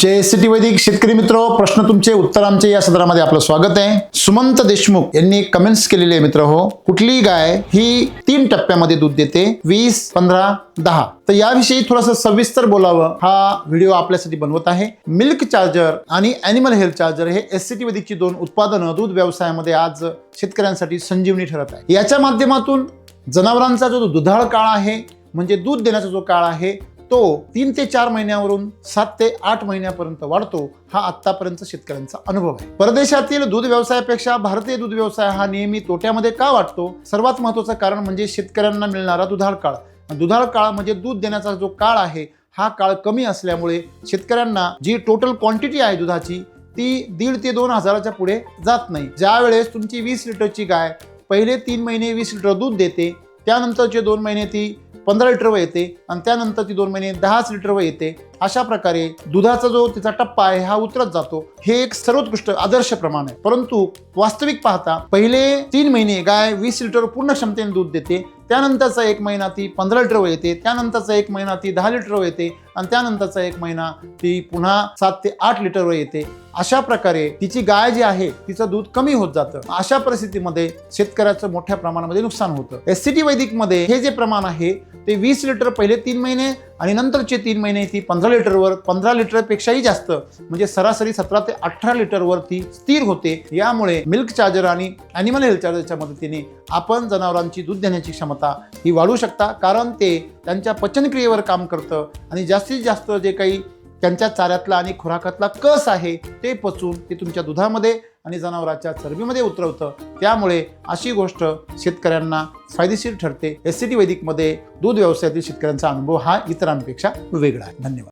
जय city वैदिक शेतकरी मित्र, प्रश्न तुमचे उत्तर आमचे या सदरामध्ये आपलं स्वागत आहे। सुमंत देशमुख यांनी कमेंट्स केलेले मित्र हो, कुठली गाय ही 3 टप्प्यामध्ये दूध देते 20, 15, 10। तर याविषयी थोडंसं सविस्तर बोलावं हा व्हिडिओ आपल्यासाठी बनवत आहे। मिल्क चार्जर आणि ॲनिमल हेल्थ चार्जर हे एससीटी वैदिकची 2 उत्पादनं दूध व्यवसायामध्ये आज शेतकऱ्यांसाठी संजीवनी ठरत आहे। याच्या माध्यमातून जनावरांचा जो दुधाळ काळ आहे, म्हणजे दूध देण्याचा जो काळ आहे, तो 3 ते 4 महिन्यावरून 7 ते 8 महिन्यापर्यंत वाढतो। हा आतापर्यंत शेतकऱ्यांचा अनुभव आहे। परदेशातील दूध व्यवसायापेक्षा भारतीय दूध व्यवसाय हा नेहमी तोट्यामध्ये का वाटतो? सर्वात महत्त्वाचं कारण म्हणजे शेतकऱ्यांना मिळणारा दुधाळ काळ। दुधाळ काळ म्हणजे दूध देण्याचा जो काळ आहे, हा काळ कमी असल्यामुळे शेतकऱ्यांना जी टोटल क्वांटिटी आहे दुधाची ती 1.5 ते 2 हजाराच्या पुढे जात नाही। ज्या वेळेस तुमची 20 लिटरची गाय पहिले 3 महिने 20 लिटर दूध देते, त्यानंतरचे 2 महिने ती 15 लिटर वर येते आणि त्यानंतर ती 2 महिने 10 लिटर वर येते। अशा प्रकारे दुधाचा जो तिचा टप्पा आहे हा उतरत जातो। हे एक सर्वोत्कृष्ट आदर्श प्रमाण आहे। परंतु वास्तविक पाहता पहिले 3 महिने गाय 20 लिटर पूर्ण क्षमतेने दूध देते, त्यानंतरचा 1 महिना ती 15 लिटर वर येते, त्यानंतरचा 1 महिना ती 10 लिटर वर येते आणि त्यानंतरचा 1 महिना ती पुन्हा 7 ते 8 लिटर वर येते। अशा प्रकारे तिची गाय जी आहे तिचं दूध कमी होत जातं। अशा परिस्थितीमध्ये शेतकऱ्याचं मोठ्या प्रमाणामध्ये नुकसान होतं। एससीटी वैदिक मध्ये हे जे प्रमाण आहे ते 20 लिटर पहिले 3 महिने आणि नंतरचे 3 महिने ती 15 लिटरवर 15 लिटर पेक्षाही जास्त म्हणजे सरासरी 17 ते 18 लिटरवर ती स्थिर होते। यामुळे मिल्क चार्जर आणि ॲनिमल हेल्थ चार्जरच्या मदतीने आपण जनावरांची दूध देण्याची क्षमता ही वाढवू शकता, कारण ते त्यांच्या पचनक्रियेवर काम करतं आणि जास्तीत जास्त जे काही त्यांच्या चाऱ्यातला आणि खुराकातला कस आहे ते पचून ते तुमच्या दुधामध्ये आणि जनावरांच्या चरबीमध्ये उतरवतं। त्यामुळे अशी गोष्ट शेतकऱ्यांना फायदेशीर ठरते। एससीटी वैदिकमध्ये दूध व्यवसायातील शेतकऱ्यांचा अनुभव हा इतरांपेक्षा वेगळा आहे। धन्यवाद।